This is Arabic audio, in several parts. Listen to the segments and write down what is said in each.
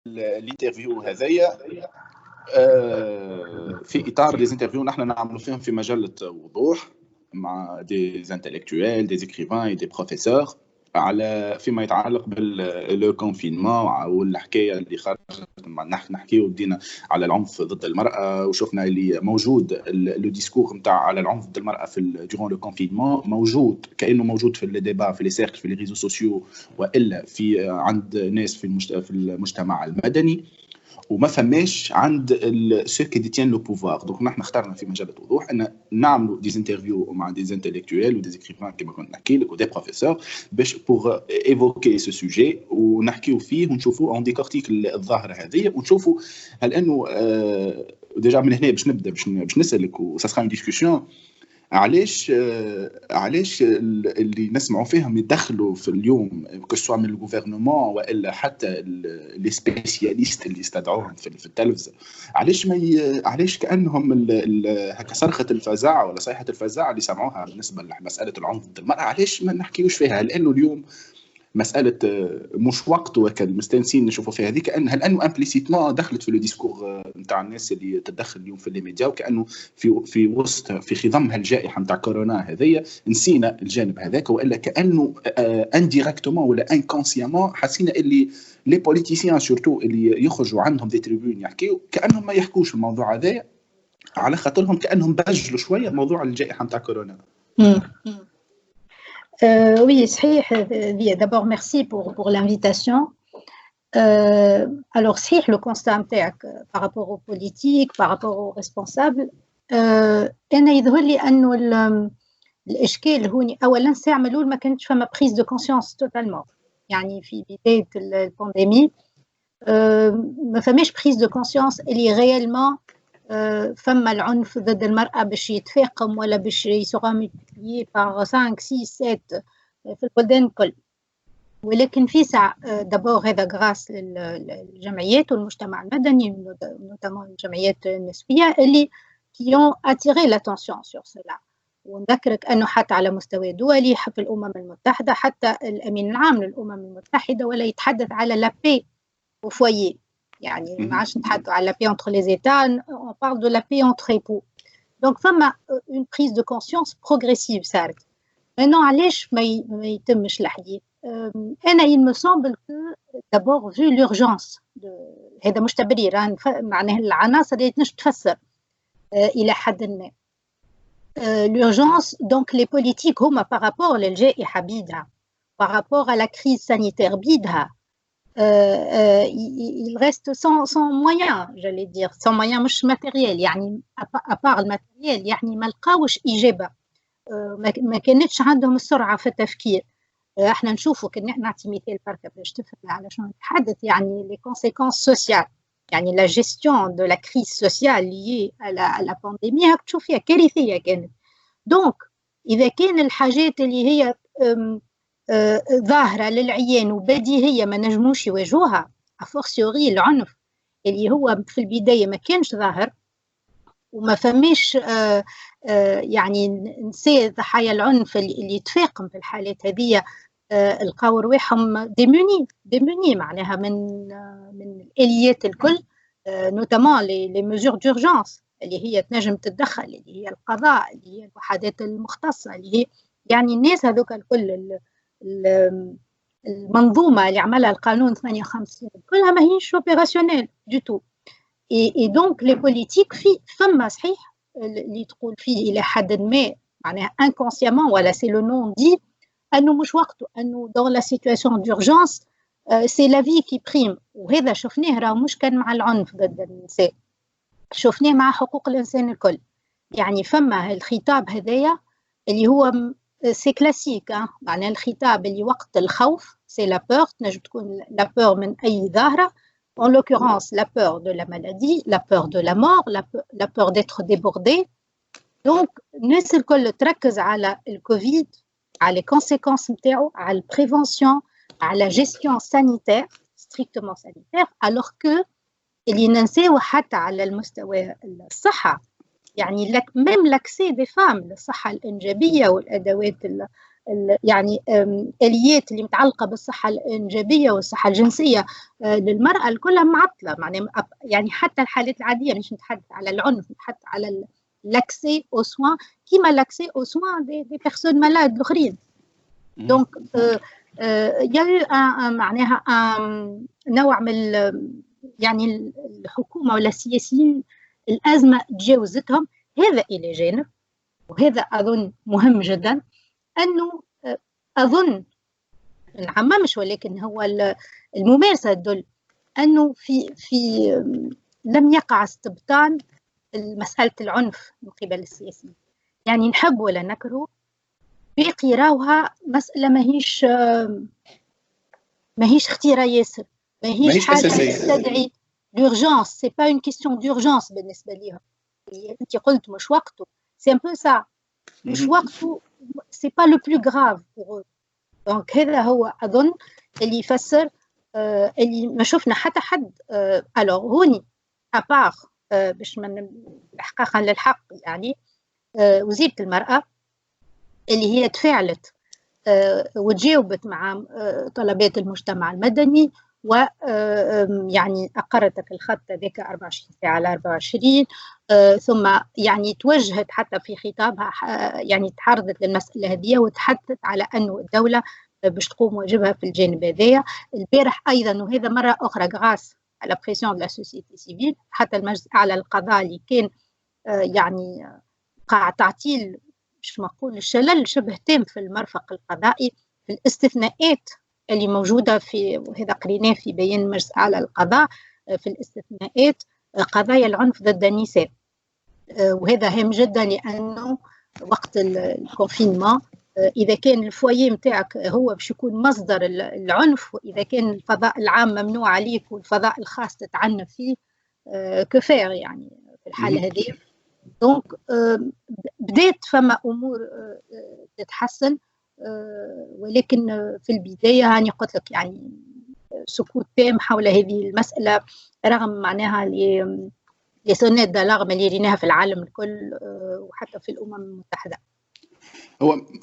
الانترفيو هذايا في اطار دي انترفيو نحن نعملوا فيهم في مجله وضوح مع دي انتلكتويل دي اكريفان دي بروفيسور على فيما يتعلق باللو كونفينمون والحكايه اللي خرجت نحكيو بدينا على العنف ضد المراه وشفنا اللي موجود لو ديسكور نتاع على العنف ضد المراه في دورون لو كونفينمون موجود كانه موجود في الديبا في لي سيركل في لي ريزو سوسيو والا في عند ناس في المجتمع المدني وما فماش عند سو كي ديتيان لو بوفوار. دونك نحن اخترنا في مجله وضوح ان نعملوا دي انترفيو مع دي انتلكتويل ودي اكريفان كما كنا نحكي لك ودي بروفيسور باش بور ايفوكي سو سوجي ونحكيو فيه ونشوفوا اون ديكورتيك الظاهره هذه ونشوفوا هل انه ديجا من هنا باش نبدا باش نسالك وسا سرا اون ديسكوسيون علاش اللي نسمعوا فيهم يدخلوا في اليوم كسوا من الغوفرنمون والا حتى لي سبيسياليست اللي استدعوهم في التلفزه علاش كانهم هكا صرخه الفزاعه ولا صيحه الفزاعه اللي سمعوها بالنسبه لمساله العنف ضد المراه علاش ما نحكيوش فيها لانه اليوم مساله مش وقت وكان مستانسين نشوفوا فيها هذيك لانه امبليسيتمون دخلت في لو ديسكور نتاع الناس اللي تدخل اليوم في لي ميديا وكانه في وسط في خضم هالجائحه نتاع كورونا هذيا نسينا الجانب هذاك والا كانه انديريكتومون ولا انكونسيامون حسينا اللي لي بوليتيسيان سورتو اللي يخرجوا عندهم دي تريبيون يحكيوا كانهم ما يحكوش الموضوع هذايا على خاطرهم كانهم بجلوا شويه موضوع الجائحه نتاع كورونا. Oui, d'abord merci pour l'invitation. Alors, le constat par rapport aux politiques, par rapport aux responsables, أنا يظهر لي أنه الإشكال هوني أولاً سيعملوا ما كانتش فما prise de conscience totalement. يعني في بداية البانديمي ما فماش prise de conscience اللي réellement فما العنف ضد المرأة باش يتفاقم ولا باش يسوغا ملتيبليي باغ 5 6 7 في البلدان الكل. ولكن في ساعة دابور هذا غراس للجمعيات والمجتمع المدني نوتامون الجمعيات النسبية اللي كيون اتيري لاتونسيون سور سولا. ونذكرك انه حتى على مستوى دولي في الامم المتحدة حتى الامين العام للامم المتحدة ولا يتحدث على لا بي au foyer. يعني ما عادش نتحدثوا على la paix entre les États, on parle de la paix entre époux. Donc فما une prise de conscience progressive صارت. Maintenant علاش ما يتمش الحديث؟ أنا il me semble que d'abord vu l'urgence هذا مش تبرير معناه العناصر اللي تنجم تفسر إلى حد ما. L'urgence donc les politiques هما par rapport للجائحة بيدها par rapport à la crise sanitaire بيدها il reste sans moyens, j'allais dire, sans moyens مش matériel, يعني à part le matériel, يعني ما لقاوش إجابة, ما كانتش عندهم السرعة في التفكير. احنا نشوفوا كنا نعطي مثال بركة باش تفهم على شنو نتحدث يعني les conséquences sociales, يعني la gestion de la crise sociale liée à la pandémie هاك تشوفيها كارثية كانت. donc إذا كان الحاجات اللي هي ظاهرة للعيان وبديهية ما نجموش يواجهوها أفورسيوري العنف اللي هو في البداية ما كانش ظاهر وما فماش يعني نساء ضحايا العنف اللي يتفاقم في الحالات هذه لقاو رواحهم ديموني معناها من الآليات الكل نوتامون لي ميزور دورجانس اللي هي تنجم تتدخل اللي هي القضاء اللي هي الوحدات المختصة اللي هي يعني الناس هذوك الكل المنظومة اللي عملها القانون 58 كلها ما هيش اوبيراسيونيل دو تو. اي دونك لي بوليتيك فما صحيح اللي تقول فيه الى حد ما معناها انكونسيامون ولا سي لو نون دي انه مش وقته انه دون لا سيتواسيون دورجانس سي لا في كي بريم. وهذا شفناه راه مش كان مع العنف ضد النساء, شفناه مع حقوق الانسان الكل. يعني فما الخطاب هذايا اللي هو سي كلاسيك معناها الخطاب اللي وقت الخوف سي لا بور, تنجم تكون لا بور من اي ظاهره en l'occurrence la peur de la maladie, la peur de la mort, la peur d'être débordé. donc الناس الكل تركز على الكوفيد على les conséquences نتاعو على البريفونسيون على gestion sanitaire strictement sanitaire alors que اللي ننساو حتى على المستوى الصحه يعني ميم لاكسي دي فام للصحه الانجابيه والادوات يعني اليات اللي متعلقه بالصحه الانجابيه والصحه الجنسيه للمراه كلها معطله. معناها يعني حتى الحالات العاديه، مش نتحدث على العنف، نتحدث على لاكسي او سوان كيما لاكسي او سوان دي بيرسون مالاد الاخرين. دونك يا معناها نوع من يعني الحكومه ولا السياسيين الازمه تجاوزتهم. هذا الى جانب، وهذا اظن مهم جدا، انه اظن نعممش ولكن هو الممارسه تدل انه في لم يقع استبطان مساله العنف من قبل السياسيين. يعني نحب ولا نكره باقي راوها مساله ماهيش خطيره ياسر، ماهيش حاجه تستدعي l'urgence. c'est pas une question d'urgence بالنسبه ليهم. انت قلت مش وقته، c'est un peu ça، مش وقته، c'est pas le plus grave pour eux. دونك هذا هو اظن اللي يفسر اللي ما شفنا حتى حد الوغ هوني ابار باش من احقاقا للحق. يعني وزيرة المرأة اللي هي تفاعلت وتجاوبت مع طلبات المجتمع المدني، ويعني أقرتك الخط ذاك 24 ساعة على 24، ثم يعني توجهت حتى في خطابها، يعني تعرضت للمسألة هذه وتحدثت على أنه الدولة باش تقوم واجبها في الجانب هذايا. البارح أيضا، وهذا مرة أخرى غراس على بريسيون دو لا سوسيتي سيفيل، حتى المجلس الأعلى للقضاء اللي كان يعني قاع تعطيل مش معقول، الشلل شبه تام في المرفق القضائي، في الاستثناءات اللي موجودة في، وهذا قريناه في بيان المجلس الأعلى للقضاء، في الاستثناءات قضايا العنف ضد النساء. وهذا هام جدا، لأنه وقت الكونفينمون إذا كان الفوايي متاعك هو باش يكون مصدر العنف، وإذا كان الفضاء العام ممنوع عليك والفضاء الخاص تتعنف فيه، كفاية يعني في الحالة هذه. دونك بدات فما امور تتحسن، ولكن في البدايه هاني قلت لك يعني سكوت تام حول هذه المساله، رغم معناها لي سونيت دالارم اللي ريناها في العالم الكل وحتى في الامم المتحده.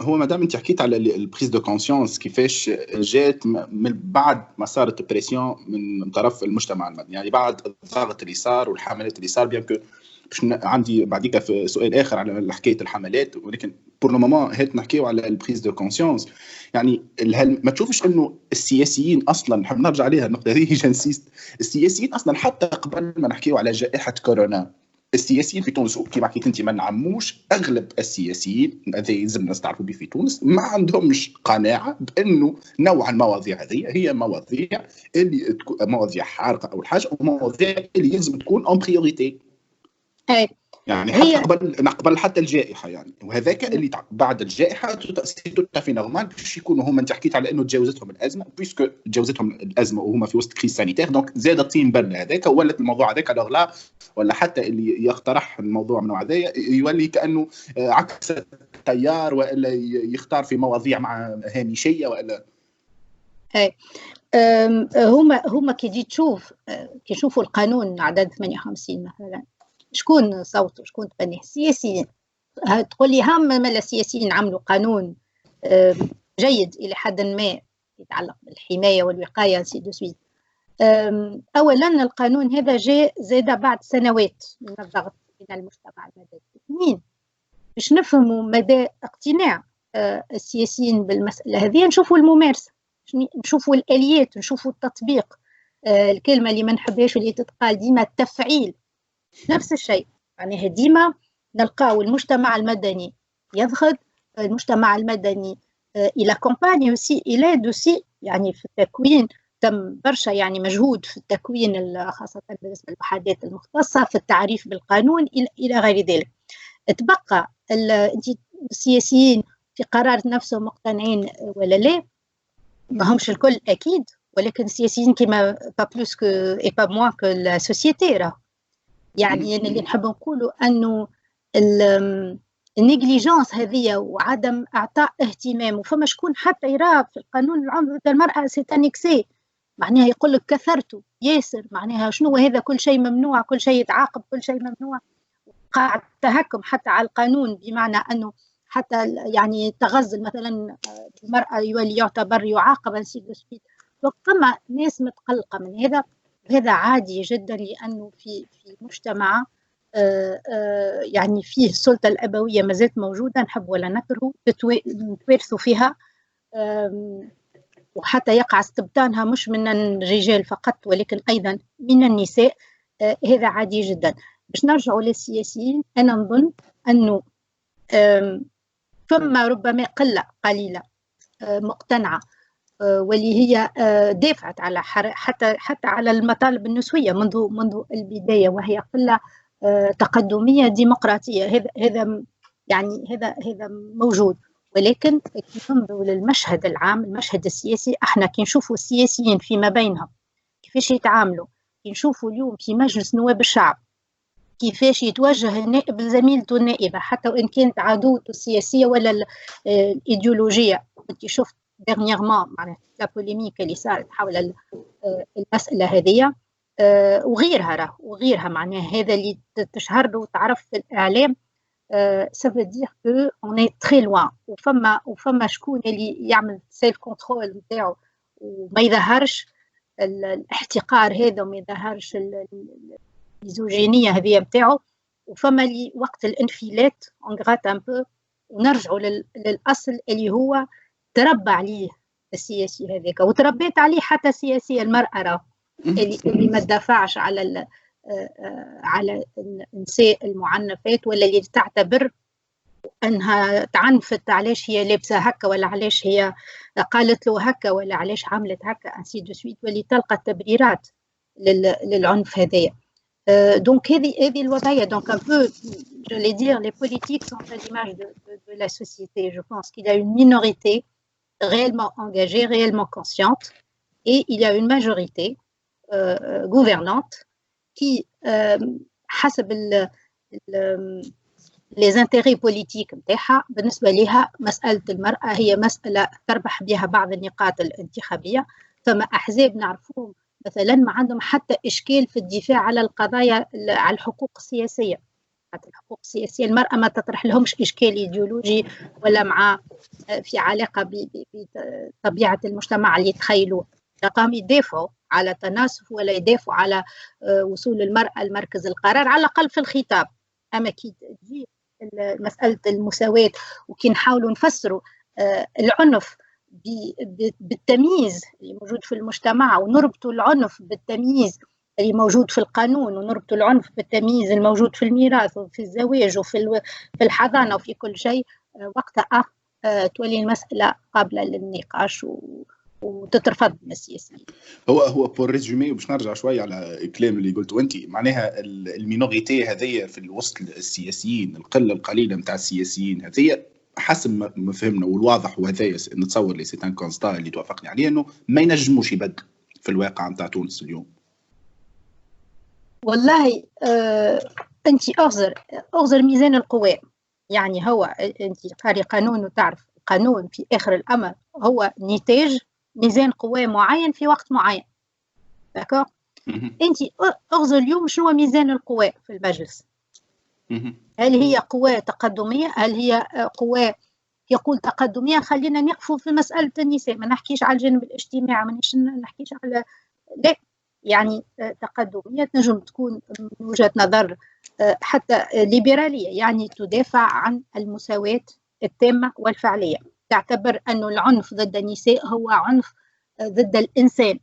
هو مادام انت حكيت على البريز دو كونسيونس، كيفاش جات من بعد ما صارت بريسيون من طرف المجتمع المدني، يعني بعد الضغط اللي صار والحملات اللي صار. بيان كو عندي بعديك في سؤال اخر على حكايه الحملات، ولكن بور لو مومون هات نحكيو على البريز دو كونسيونس. يعني ما تشوفش انه السياسيين اصلا، نحب نرجع عليها النقطه هذه، جنسيست السياسيين اصلا حتى قبل ما نحكيو على جائحه كورونا، السياسيين في تونس كيما حكيت انت ما نعموش، اغلب السياسيين هذا يلزم الناس تعرفوا به في تونس ما عندهمش قناعه بانه نوع المواضيع هذه هي مواضيع اللي مواضيع حارقه او الحاجه، او مواضيع اللي يلزم تكون اون بريوريتي. يعني حتى قبل حتى الجائحه يعني، وهذاك اللي بعد الجائحه في نورمال باش يكونوا هما. انت حكيت على انه تجاوزتهم الازمه، بيسكو تجاوزتهم الازمه وهما في وسط كريس سانيتير، دونك زاد الطين بله هذاك، ولات الموضوع هذاك لا، ولا حتى اللي يقترح الموضوع من هذايا يولي كانه عكس التيار، والا يختار في مواضيع مع هامشيه والا. هما كي تشوف كي يشوفوا القانون عدد 58 مثلا، شكون صوته، شكون تبنيه؟ السياسيين. تقول لي هم ما السياسيين عملوا قانون جيد الى حد ما يتعلق بالحمايه والوقايه سي دو سويت. اولا القانون هذا جاء زاد بعد سنوات من الضغط من المجتمع المدني. اثنين، باش نفهموا مدى اقتناع السياسيين بالمساله هذه، نشوفوا الممارسه، نشوفوا الاليات، نشوفوا التطبيق. الكلمه اللي ما نحبهاش واللي تتقال ديما التفعيل، نفس الشيء. يعني ديما نلقاو المجتمع المدني يضغط، المجتمع المدني الى كومباني اوسي الى دوسي، يعني في التكوين تم برشا يعني مجهود في التكوين، خاصه بالنسبه للوحدات المختصه، في التعريف بالقانون الى غير ذلك. تبقى السياسيين في قرار نفسهم مقتنعين ولا لا؟ ما همش الكل اكيد، ولكن السياسيين كما با بلوس كو اي با موان كو لا سوسيتي. راه يعني اللي نحب نقوله انه النيجليجانس هذه وعدم اعطاء اهتمام، وفما شكون حتى يرى في القانون العنف ضد المراه سي انكسي، معناها يقول لك كثرته ياسر، معناها شنو هذا، كل شيء ممنوع، كل شيء يتعاقب، كل شيء ممنوع. وقع التهكم حتى على القانون، بمعنى انه حتى يعني تغزل مثلا المرأة يولي يعتبر يعاقب انسي دو سويت. فما ناس متقلقة من هذا، هذا عادي جدا، لأنه في مجتمع يعني فيه السلطة الأبوية ما زالت موجودة، نحب ولا نكره، نتوارثوا فيها، وحتى يقع استبطانها مش من الرجال فقط ولكن أيضا من النساء. هذا عادي جدا. باش نرجعوا للسياسيين، أنا نظن أنه ثم ربما قلة قليلة مقتنعة واللي هي دافعت على حتى على المطالب النسوية منذ البداية، وهي قلة تقدمية ديمقراطية. هذا يعني هذا موجود. ولكن كي ننظروا للمشهد العام، المشهد السياسي، احنا كي نشوفوا السياسيين فيما بينهم كيفاش يتعاملوا، كي نشوفوا اليوم في مجلس نواب الشعب كيفاش يتوجه النائب لزميلته النائبة حتى وإن كانت عدوته السياسية ولا الإيديولوجية. كنت شفت dernièrement معناتها لا بوليميك اللي صارت حول المسألة هذه وغيرها معناها هذا اللي تشهر له وتعرف في الإعلام. ça veut dire que on est très loin. وفما شكون اللي يعمل سيلف كنترول نتاعو وما يظهرش الاحتقار هذا وما يظهرش الميزوجينية هذه نتاعو، وفما اللي وقت الانفلات on gratte un peu ونرجعوا للأصل اللي هو تربى عليه السياسي هذاك وتربيت عليه حتى سياسية المرأة اللي ما تدافعش على النساء المعنفات ولا اللي تعتبر انها تعنفت علاش هي لابسه هكا ولا علاش هي قالت له هكا ولا علاش عملت هكا انسي دو سويت، واللي تلقى تبريرات للعنف هذايا. دونك هذه الوضعيه. دونك un peu je vais dire les politiques sont à l'image de la société. Je pense qu'il y a une minorité réellement engagée, réellement consciente, et il y a une majorité gouvernante qui حسب les intérêts politiques نتاعها بالنسبة لها مسألة المرأة هي مسألة تربح بها بعض النقاط الانتخابية. فما أحزاب نعرفوهم مثلا ما عندهم حتى إشكال في الدفاع على القضايا على الحقوق السياسية. الحقوق السياسية المرأة ما تطرح لهمش إشكال إيديولوجي ولا مع في علاقة بطبيعة المجتمع اللي يتخيلوه. تقام يدافعوا على تناسف ولا يدافعوا على وصول المرأة لمركز القرار على الأقل في الخطاب. أما كي تجي مسألة المساواة وكي نحاولوا نفسروا العنف بالتمييز اللي موجود في المجتمع ونربطوا العنف بالتمييز اللي موجود في القانون ونربطوا العنف بالتمييز الموجود في الميراث وفي الزواج وفي الحضانة وفي كل شيء، وقتها تولي المسألة قابلة للنقاش وتترفض من السياسيين. هو بور ريزومي باش نرجع شويه على الكلام اللي قلته انت، معناها المينوريتي هذيا في الوسط السياسيين، القله القليله نتاع السياسيين هذيا حسب ما فهمنا والواضح وهذايا نتصور لي سي ان كونستا اللي توافقني عليه انه ما ينجموش يبدلوا في الواقع نتاع تونس اليوم. والله انت اغزر ميزان القوى. يعني هو انت قاري قانون وتعرف القانون في اخر الامر هو نتاج ميزان قوى معين في وقت معين. داكور. انت اغزر اليوم شنو هو ميزان القوى في المجلس؟ هل هي قوى تقدميه؟ هل هي قوى يقول تقدميه؟ خلينا نقفوا في مساله النساء، ما نحكيش على الجانب الاجتماعي، ما نحكيش على لا، يعني تقدميه تنجم تكون من وجهه نظر حتى ليبراليه، يعني تدافع عن المساواه التامه والفعليه، تعتبر أن العنف ضد النساء هو عنف ضد الإنسان،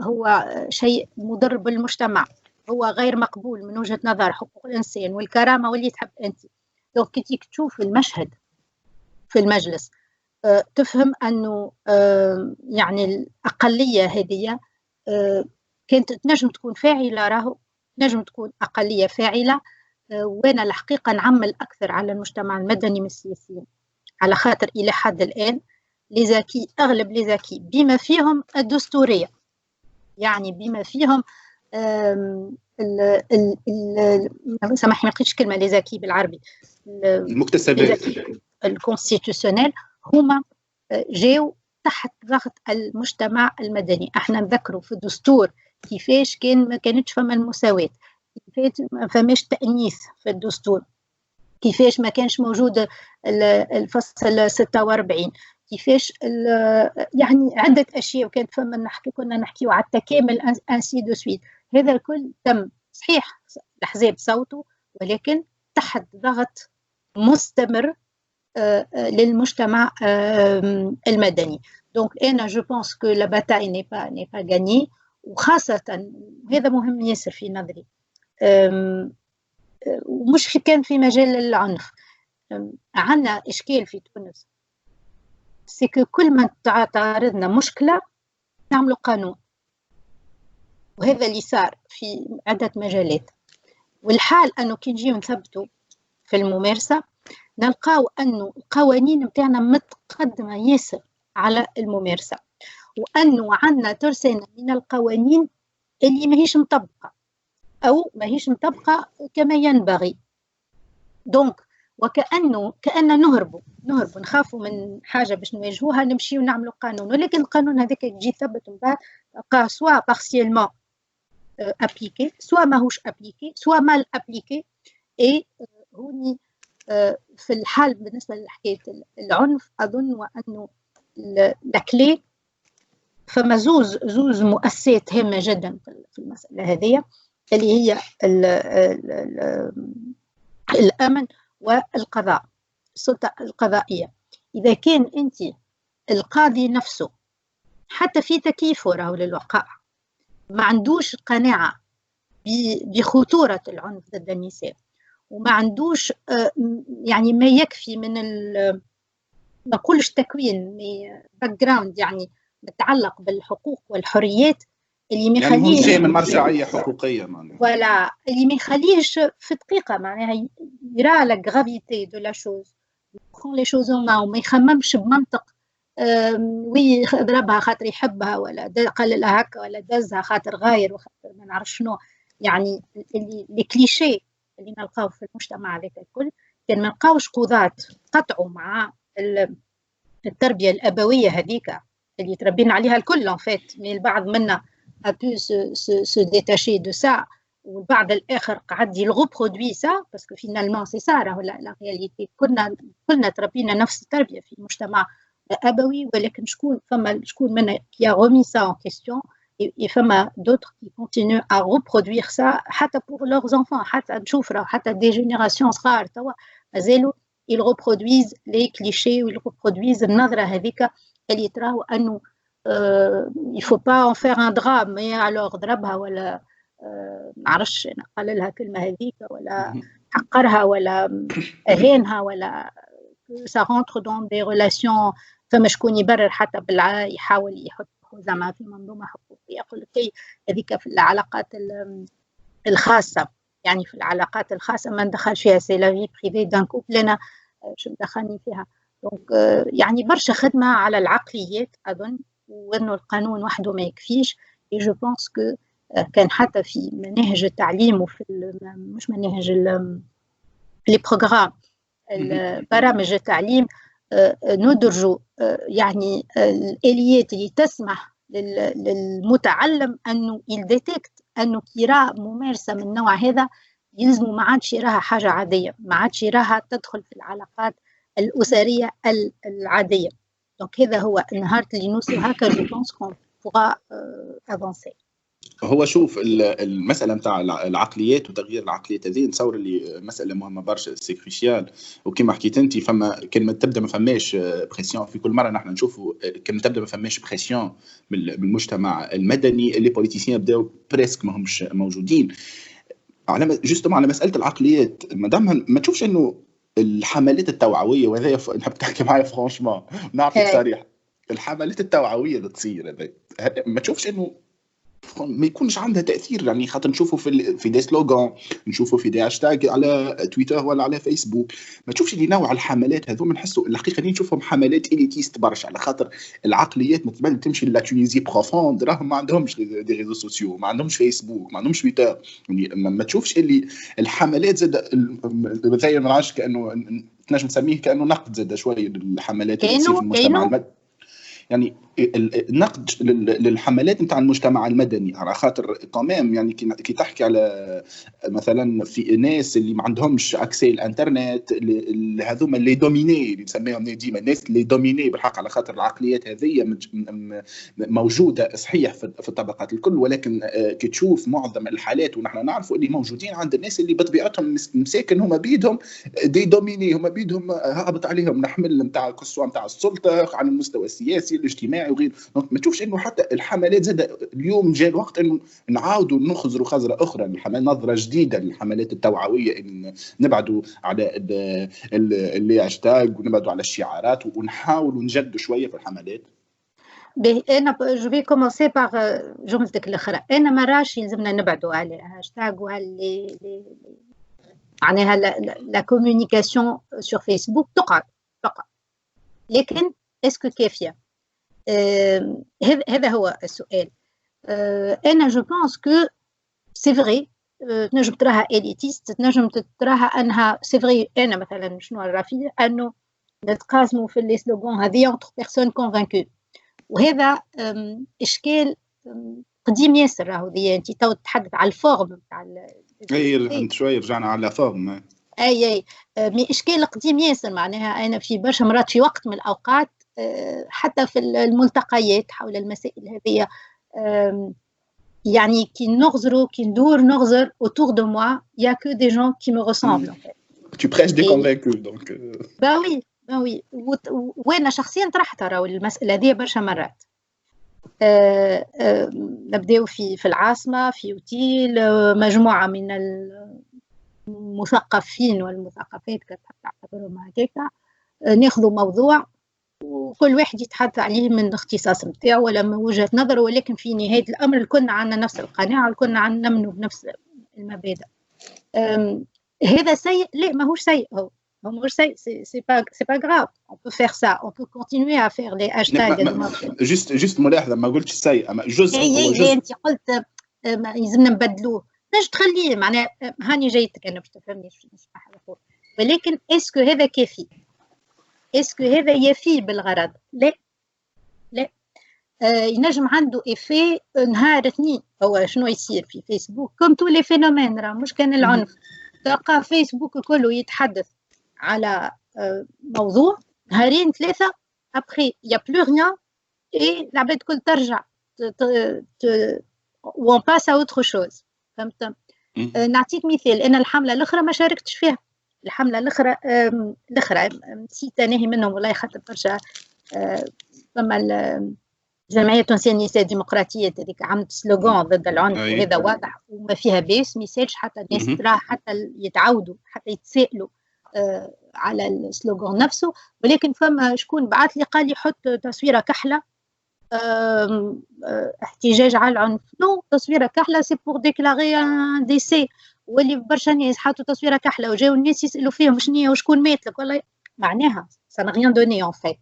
هو شيء مضر بالمجتمع، هو غير مقبول من وجهة نظر حقوق الإنسان والكرامة واللي تحب أنت. دونك كي تشوف المشهد في المجلس تفهم أنه يعني الأقلية هذه كانت تنجم تكون فاعلة، راهو تنجم تكون أقلية فاعلة. وأنا الحقيقة نعمل أكثر على المجتمع المدني من السياسيين، على خاطر إلى حد الآن لزاكي أغلب لزاكي بما فيهم الدستورية، يعني بما فيهم سامحني ما لقيتش كلمة لزاكي بالعربي، المكتسبات الكونستيتيوشنال، هما جاو تحت ضغط المجتمع المدني. احنا نذكروا في الدستور كيفاش ما كانتش فما المساواة، كيفاش ما فماش تأنيث في الدستور، كيفاش ما كانش موجود الفصل 46، كيفاش يعني عدة أشياء، وكانت فما كنا نحكيو على التكامل انسي دو سويت. هذا الكل تم صحيح، الأحزاب صوتوا، ولكن تحت ضغط مستمر للمجتمع المدني. دونك أنا جو بونس كو لا باتاي ني با غاني، وخاصة هذا مهم ياسر في نظري، ومش كان في مجال العنف. عندنا إشكال في تونس، سيكو كل ما تعرضنا مشكلة نعملوا قانون، وهذا اللي صار في عدة مجالات. والحال أنه كي نجيو نثبتوا في الممارسة نلقاو أنه القوانين متاعنا متقدمة ياسر على الممارسة، وأنه عندنا ترسانة من القوانين اللي ماهيش مطبقة أو ماهيش مطبقة كما ينبغي. دونك كأننا نهربوا نخافوا من حاجة باش نواجهوها، نمشيو نعملوا قانون، ولكن القانون هذاك يجي ثبت من بعد تلقاه سوا بارسيالمون ابليكي، سوا ماهوش ابليكي، سوا مال ابليكي. اي هوني في الحال بالنسبة لحكاية العنف أظن وأنه الكلي فما زوز مؤسسات هامة جدا في المسألة هذه، اللي هي الأمن والقضاء، السلطة القضائية. إذا كان أنت القاضي نفسه حتى في تكييفه راهو للوقائع ما عندوش قناعة بخطورة العنف ضد النساء، وما عندوش يعني ما يكفي من ما نقولش تكوين باك جراوند يعني متعلق بالحقوق والحريات، اللي ما يخليهش يعني من مرجعيه حقوقيه معناها، ولا اللي ما يخليهش في دقيقه معناها يرى لا غرافيتي دو لا شوز، يكون لي شوز وما يخممش بمنطق وي ضربها خاطر يحبها، ولا قال لها هكا، ولا دزها خاطر غاير وخاطر ما نعرف شنو. يعني اللي كليشيه اللي نلقاو في المجتمع هذاك الكل، كان ما نلقاوش قضاة قطعوا مع التربيه الابويه هذيك اللي تربينا عليها الكل ان فيت، مي البعض منا a pu se détacher de ça، والبعض الاخر قعد يلغوبرودوي سا باسكو فينالمون سي سا راهو لا رياليتي. كلنا تربينا نفس التربيه في مجتمع ابوي، ولكن شكون منا qui a remis ça en question، et فما d'autres qui continuent à reproduire ça حتى pour leurs enfants. حتى نشوف راه حتى des générations صغار توا مازالوا ils reproduisent les clichés، ils reproduisent النظره هذيك اللي تراهو انه il faut pas en faire un drame، alors ضربها ولا معرفش قال لها كلمه هذيك ولا حقرها ولا اهانها، ولا ça rentre dans des relations. فما شكون يبرر حتى يحاول يحط زعما في منظومه حقوقيه، يقول لك هذيك في العلاقات الخاصه، يعني في العلاقات الخاصه ما ندخلش فيها، سي لا في بريفي دان كوبل، انا شو مدخلني فيها. دونك يعني برشا خدمه على العقليات اظن، وانه القانون وحده ما يكفيش. اي جو بونس كو كان حتى في مناهج التعليم وفي مش مناهج لي بروغرام برامج التعليم ندرجوا يعني الآليات اللي تسمح للمتعلم أنه يديتكت أنه كي يرى ممارسة من النوع هذا يلزموا ما عادش يراها حاجة عادية، ما عادش يراها تدخل في العلاقات الأسرية العادية. دونك هذا هو النهار اللي نوصل هكا جو بونس كون بوغا افونسي. هو شوف المساله نتاع العقليات وتغيير العقليات هذه نتصور اللي مساله مهمه برشا، سي كريشيال. وكما حكيت انت فما كلمه تبدا ما فماش بريسيون، في كل مره نحن نشوفوا كلمه تبدا ما فماش بريسيون بالمجتمع المدني، اللي بوليتيسيين بداو بريسك ما همش موجودين على جوستومون على مساله العقليات. مادام ما تشوفش انه الحملات التوعويه، وهذا نحب تحكي معايا فرانشمون نعرفك صريح، الحملات التوعويه اللي تصير هذا ما تشوفش انه ما يكونش عندها تاثير؟ يعني خاطر نشوفوا في دي سلوغان، نشوفوا في دي هاشتاج على تويتر ولا على فيسبوك، ما تشوفش اللي نوع الحملات هذوما نحسوا الحقيقه اللي نشوفهم حملات اليتيست برشا، على خاطر العقليات مثلا تمشي لا تونيزي بروفوند راهم ما عندهمش دي ريزو سوسيو، ما عندهمش فيسبوك، ما عندهمش تويتر. يعني ما تشوفش اللي الحملات زاد زي ما نعرفش كانه تنجم تسميه كانه نقد زاد شويه الحملات اللي تصير في المجتمع المدني. يعني النقد للحملات نتاع المجتمع المدني، على خاطر كمان يعني كي تحكي على مثلا في ناس اللي ما عندهمش اكسي الانترنت، هذوما اللي دوميني اللي نسميهم ديما الناس اللي دوميني بالحق، على خاطر العقليات هذه موجوده صحيح في الطبقات الكل، ولكن كي تشوف معظم الحالات ونحن نعرفوا اللي موجودين عند الناس اللي بطبيعتهم مساكن، هما بيدهم دي دوميني، هما بيدهم هابط عليهم نحمل نتاع كسوه نتاع السلطه على المستوى السياسي الاجتماعي وغيره. ما تشوفش انه حتى الحملات زاد اليوم جاء الوقت انه نعاودوا نخزروا خزره اخرى، نظره جديده للحملات التوعويه، ان نبعدوا على اللي هاشتاج ونبعدوا على الشعارات ونحاولوا نجدوا شويه في الحملات. انا جو في كومونسي باغ جملتك الاخرى. انا ما راش يلزمنا نبعدوا على الهاشتاج وهاللي معناها لا كومونيكاسيون سور فيسبوك تقعد فقط، لكن اسكو كافيه؟ هذا هو السؤال. انا جو بونس كو سي فري، تنجم تراها اليتيست، تنجم تراها انها سي فري. انا مثلا شنو نرى فيه انه نتقاسموا في لي سلوغون هذه انتر بيرسون كونفانكو، وهذا اشكال قديم ياسر. راهو دي انت تو تتحدث على الفورم تاع اي شويه رجعنا على فورم. اي مي اشكال قديم ياسر. معناها انا في برشا مرات في وقت من الاوقات حتى في الملتقيات حول المسائل هذه، يعني كي نغزروا كي ندور نغزر autour de moi il y a que des gens qui me ressemblent en fait. Tu prêches des convaincus donc. bah oui وانا شخصيا طرحت راهو المساله هذه برشا مرات. نبداو في العاصمه في اوتيل، مجموعه من المثقفين والمثقفات كتعتبرهم هكاك، ناخذوا موضوع وكل واحد يتحدث عليه من الاختصاص نتاعو ولا من وجهة نظره، ولكن في نهاية الأمر الكلنا عندنا نفس القناعة والكلنا عندنا نؤمنوا بنفس المبادئ. هذا سيء؟ لا ماهوش سيء، هو ماهوش سيء. سي با غراف، on peut faire ça, on peut continuer à faire les hashtags. جست ملاحظة، ما قلتش سيء، اما جزء هو جزء. انت قلت يلزمنا نبدلوه، نجم تخليه معناها هاني جايتك انا باش تفهمني مش نقول، ولكن اسكو هذا كافي؟ اسكو هذا يفي بالغرض؟ لا ينجم عنده إفي نهار اثنين. هو شنو يصير في فيسبوك كوم تو لي فينومين، راه مش كان العنف، تلقى فيسبوك كله يتحدث على موضوع نهارين ثلاثة ابخي يا بلو ريان اي العباد الكل ترجع وون باس ا اوتر شوز. فهمت؟ نعطيك مثال، انا الحملة الاخرى ما شاركتش فيها. الحملة الأخرى نسيت ناهي منهم والله، خاطر برشا فما الجمعية التونسية للنساء الديمقراطية هذيك عملت سلوغان ضد العنف، وهذا واضح وما فيها باس، ميساج حتى الناس تراه، حتى يتعودوا، حتى يتسائلوا على السلوغان نفسه. ولكن فما شكون بعث لي قال لي حط تصويرة كحلة احتجاج على العنف. نو، تصويرة كحلة سي بور ديكلاري ان ديسي، واللي برشا ناس حطوا تصويره كحله وجاو الناس يسالوا فيهم شنو وشكون مات لك، والله معناها سا نا ريان دوني ان فيت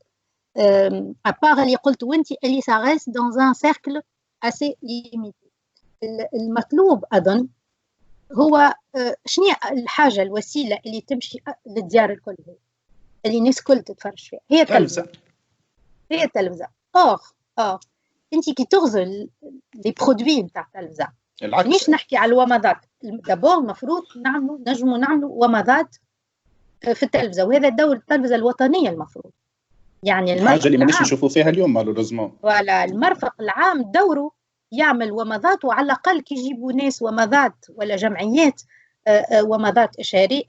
ابار اللي قلت وانت اللي سا ريست دون ان سيركل اسي ليميتي. المطلوب اظن هو شنو الحاجه الوسيله اللي تمشي للديار الكل، اللي الناس الكل تتفرج فيها، هي التلفزه. هي التلفزه. انت كي تغزل لي برودوي نتاع التلفزه، مش نحكي على الومضات دابور، المفروض نجموا نعملوا ومضات في التلفزه، وهذا دور التلفزه الوطنيه المفروض. يعني الحاجه اللي مانيش نشوفوا فيها اليوم مالوريزمون، ولا المرفق العام دوره يعمل ومضات، وعلى الاقل كي يجيبوا ناس ومضات ولا جمعيات ومضات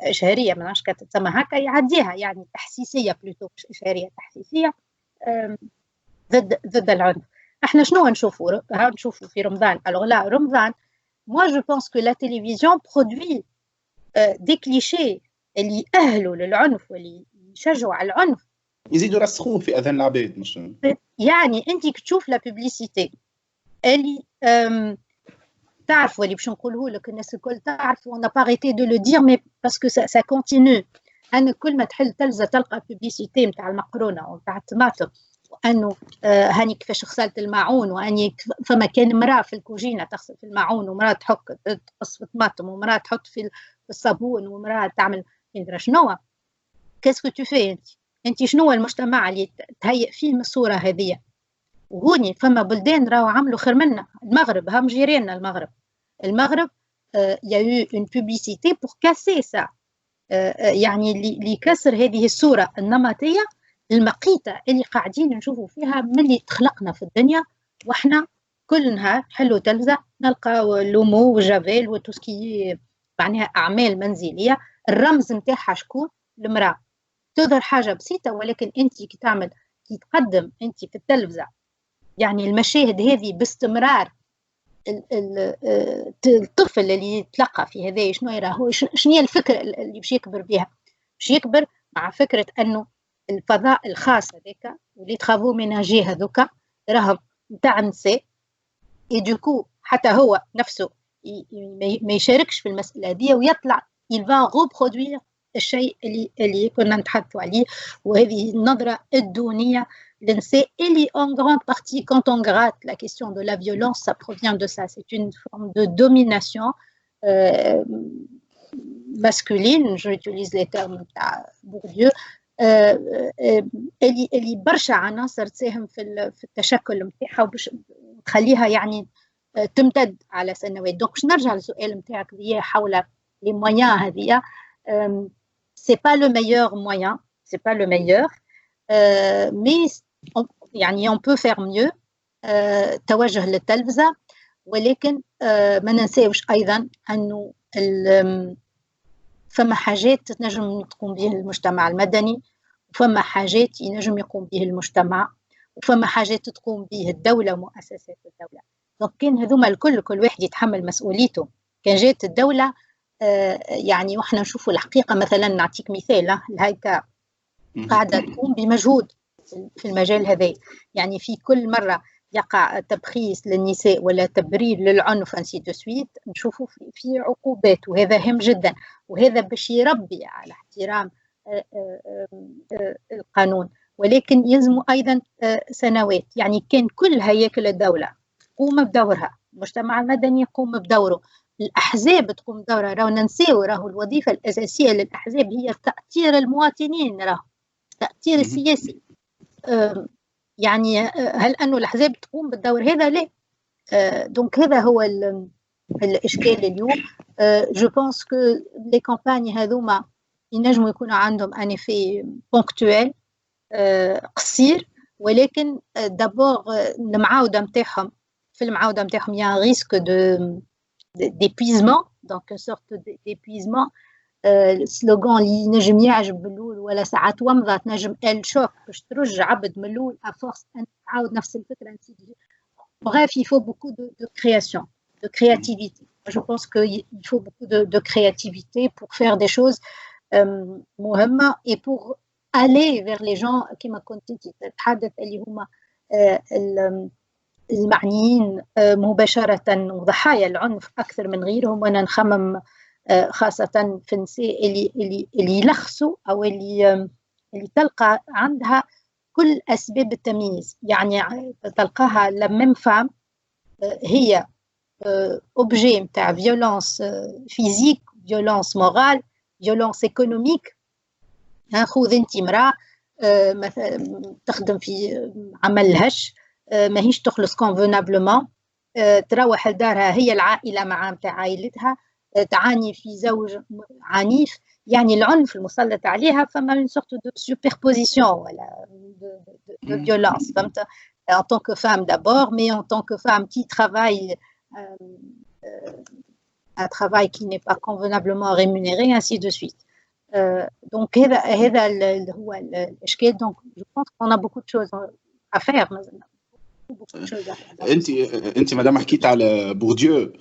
اشهاريه ما نعرفش تسمى هكا يعديها، يعني تحسيسيه بلوتو، مش اشهاريه، تحسيسيه ضد العنف. احنا شنو نشوفوا في رمضان؟ الوغ لا رمضان moi je pense que la télévision produit des clichés اللي يأهلوا للعنف واللي يشجعوا على العنف، يزيدوا يرسخوه في اذهان العباد. مش يعني انت تشوف لا بوبليسيتي اللي تعرف واللي باش نقوله لك الناس الكل تعرف، on n'a pas arrêté de le dire mais parce que ça continue. انا كل ما تحل تلفزه تلقى بوبليسيتي نتاع المقرونه ونتاع الطماطم، وانه هاني كيفاش غسلت الماعون، واني فما كان مراه في الكوجينه تغسل في الماعون، ومراه تقص في الطماطم، ومراه تحط في الصابون، ومراه تعمل ندري شنو. كاسكو تو في انت شنو المجتمع اللي تهيئ فيه من الصوره هذه؟ وهوني فما بلدان راهو عملوا خير منا. المغرب هم جيراننا، المغرب il y a eu une publicité pour casser ça. يعني لكسر هذه الصورة النمطية المقيتة اللي قاعدين نشوفوا فيها ملي تخلقنا في الدنيا، واحنا كل نهار حلو تلفزة نلقاو لومو وجافيل وتوسكي معناها أعمال منزلية الرمز نتاعها شكون؟ المرأة. تظهر حاجة بسيطة، ولكن أنت كي تقدم أنت في التلفزة يعني المشاهد هذه باستمرار، الطفل اللي يتلقى في هذا شنو يراه، شنو هي الفكرة اللي باش يكبر بها؟ باش يكبر مع فكرة أنه الفضاء الخاص هذاك واللي تخافوا مناجي هذوك راهم نتاع النساء، يدوكو حتى هو نفسه ما يشاركش في المسألة هذه ويطلع يلفا غو برودوير الشيء اللي كنا نتحدثوا عليه. وهذه النظرة الدونية للنساء اللي en grande partie quand on gratte la question de la violence ça provient de ça, c'est une forme de domination masculine, j'utilise les termes تاع بورديو، اللي برشا عناصر تساهم في التشكل نتاعها وباش تخليها يعني تمتد على سنوات. دونك باش نرجع للسؤال نتاعك ذي حول لي مويان هذيا، c'est pas le meilleur moyen, c'est pas le meilleur, mais يعني on peut faire mieux. توجه للتلفزة، ولكن ما ننساوش أيضا أنه فما حاجات تنجم تقوم به المجتمع المدني، وفما حاجات ينجم يقوم به المجتمع، وفما حاجات تقوم به الدولة ومؤسسات الدولة. دونك كان هذوما الكل كل واحد يتحمل مسؤوليته. كان جات الدولة يعني وإحنا نشوفوا الحقيقة، مثلا نعطيك مثال، الهيكا قاعدة تقوم بمجهود في المجال هذا، يعني في كل مرة يقع تبخيس للنساء ولا تبرير للعنف انسي دو سويت نشوفوا في عقوبات، وهذا هام جدا، وهذا باش يربي على احترام القانون. ولكن يلزم ايضا سنوات، يعني كان كل هياكل الدولة تقوم بدورها، المجتمع المدني يقوم بدوره، الأحزاب تقوم بدورها. راهو ننساو راهو الوظيفة الأساسية للأحزاب هي تأثير المواطنين، راهو التأثير السياسي. يعني هل أنه الأحزاب تقوم بالدور هذا؟ لا. دونك هذا هو الإشكال اليوم. جو بونس كو لي كامباني هذوما ينجموا يكونوا عندهم ان افي بونكتويل قصير، ولكن دابور المعاودة نتاعهم، في المعاودة نتاعهم يا ريسك دو d'épuisement, donc une sorte d'épuisement. السلوغان اللي نجم يعجب بالأول ولا ساعات ومضة تنجم الشوك باش ترجع عبد من الأول أفورس أن تعاود نفس الفكرة. Bref, il faut beaucoup de création, de créativité. Je pense qu'il faut beaucoup de créativité pour faire des choses مهمة et pour aller vers les gens كما كنت تتحدث اللي هما المعنيين مباشرة وضحايا العنف أكثر من غيرهم. وأنا نخمم خاصة في النساء اللي يلخصوا أو اللي تلقى عندها كل أسباب التمييز، يعني تلقاها لمم فام هي أوبجي متاع فيولونس فيزيك، فيولونس مورال، فيولونس إيكونوميك. خذ أنت امرأة مثلا تخدم في عمل هش، ماهيش تخلص كونفونابلومون، تروح لدارها هي العائلة مع متاع عائلتها تعاني في زوج عنيف، يعني العنف المسلط عليها فما une sorte de superposition ولا de violence، فهمت؟ en tant que femme d'abord, mais en tant que femme qui travaille un travail qui n'est pas convenablement rémunéré, ainsi de suite. Donc هذا هو الإشكال. Donc je pense qu'on a beaucoup de choses à faire. انت مدام حكيت على بورديو،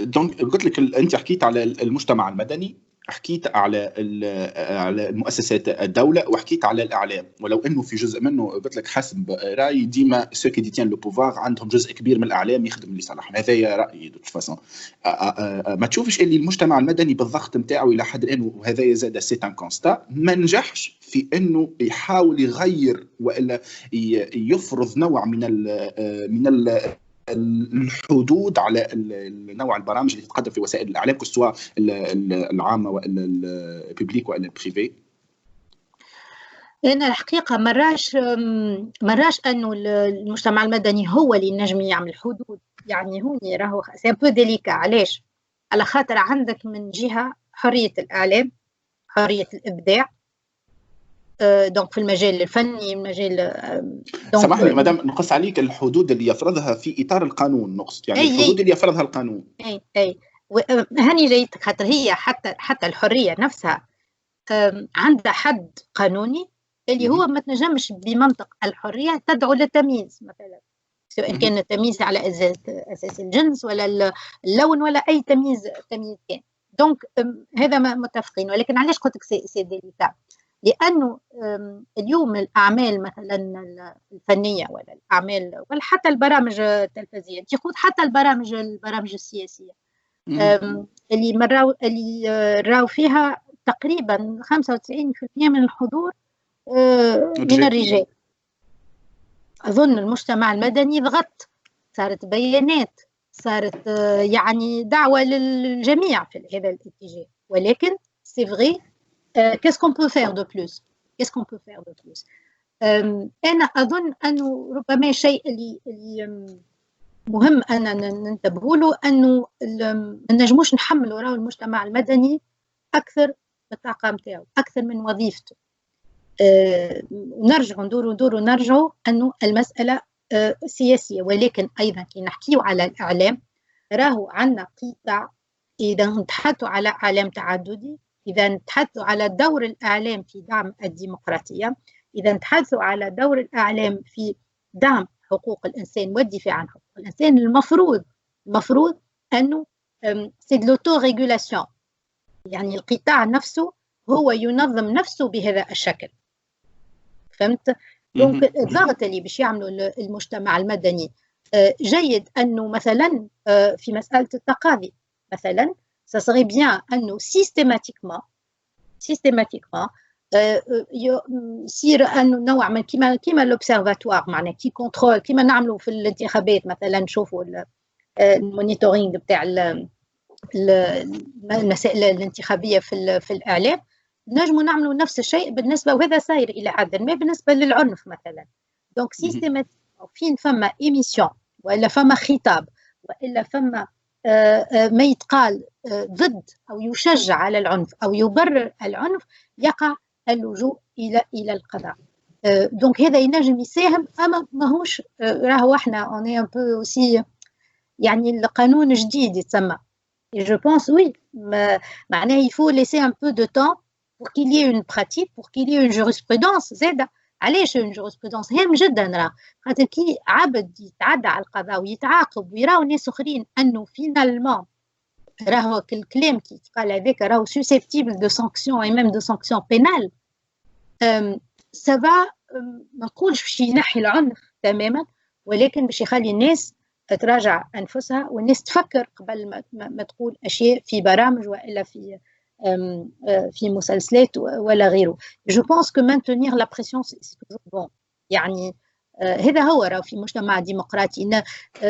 دونك قلت لك انت حكيت على المجتمع المدني، حكيت على المؤسسات الدوله، وحكيت على الاعلام، ولو انه في جزء منه قلت لك حسب رايي ديما سو كي ديتيان لو بوفوار عندهم جزء كبير من الاعلام يخدم لصالحهم. هذا رايي دو فاسون. ما تشوفش اللي المجتمع المدني بالضغط نتاعو الى حد الان، وهذا زاد سي ان كونستا، ما نجحش في انه يحاول يغير والا يفرض نوع من الحدود على نوع البرامج اللي تتقدم في وسائل الاعلام، سواء العامه ولا الببليك ولا البريفي. أنا الحقيقة مراش أنه المجتمع المدني هو اللي ينجم يعمل حدود، يعني هوني راهو سي بو ديليكا. علاش؟ على خاطر عندك من جهة حرية الإعلام، حرية الإبداع، دونك في المجال الفني، المجال دونك سامحني مدام نقص عليك، الحدود اللي يفرضها في إطار القانون نقصد، يعني الحدود اللي يفرضها القانون. أي هاني جايتك، خاطر هي حتى الحرية نفسها عندها حد قانوني اللي هو ما تنجمش بمنطق الحرية تدعو للتمييز مثلا، سواء كان التمييز على أساس الجنس ولا اللون ولا أي تمييز كان. دونك هذا ما متفقين. ولكن علاش قلت لك سي ديليكا؟ لأنه اليوم الأعمال مثلا الفنية ولا الأعمال ولا حتى البرامج التلفزيونية، خذ حتى البرامج السياسية اللي راو فيها تقريبا 95% من الحضور من الرجال. أظن المجتمع المدني ضغط، صارت بيانات، صارت يعني دعوة للجميع في هذا الاتجاه. ولكن سي فغي، qu'est-ce qu'on peut faire de plus؟ أنا أظن أنه ربما الشيء اللي مهم أننا ننتبه له أنه ما نجموش نحملوا راهو المجتمع المدني أكثر بالطاقة نتاعو، أكثر من وظيفته. نرجعوا أنه المسألة سياسية. ولكن أيضا كي نحكيو على الإعلام، راهو عندنا قطاع، إذا نتحدثوا على إعلام تعددي، إذا نتحدثوا على دور الإعلام في دعم الديمقراطية، إذا نتحدثوا على دور الإعلام في دعم حقوق الإنسان والدفاع عن حقوق الإنسان، المفروض أنه سي دو لوتو ريغولاسيون، يعني القطاع نفسه هو ينظم نفسه بهذا الشكل. فهمت؟ دونك الضغط اللي باش يعملوا المجتمع المدني جيد. أنه مثلا في مسألة التقاضي مثلا، ça serait bien أنه systématiquement يصير أنه نوع من كيما لوبسيرفاتوار، معناه كي كونترول، كيما نعملوا في الانتخابات مثلا، نشوفوا المونيتورينغ بتاع المسائل الانتخابية في الإعلام، نجموا نعملوا نفس الشيء بالنسبة، وهذا صاير إلى حد ما بالنسبة للعنف مثلا. دونك سيستيماتيك فين فما إيميسيون وإلا فما خطاب وإلا فما ما يتقال ضد أو يشجع على العنف أو يبرر العنف، يقع اللجوء إلى القضاء. دونك هذا ينجم يساهم، أما ماهوش راهو احنا اون اي ان بو اوسي، يعني القانون جديد يتسمى. Je pense oui, معناه il faut laisser un peu de temps pour qu'il y ait une pratique, pour qu'il y ait une jurisprudence زادة. علاش une jurisprudence هام جدا؟ راه خاطر كي عبد يتعدى على القضاء ويتعاقب ويراو ناس اخرين انه فينالمون راهو الكلام كي يتقال هذاك راهو susceptible de sanctions et même de sanctions pénales، سافا ما نقولش باش ينحي العنف تماما، ولكن باش يخلي الناس تراجع أنفسها، والناس تفكر قبل ما تقول أشياء في برامج وإلا في مسلسلات ولا غيره. جو بونس كو مانتونيغ لا بريسيون سي توجور بون. يعني هذا هو راه في مجتمع ديمقراطي،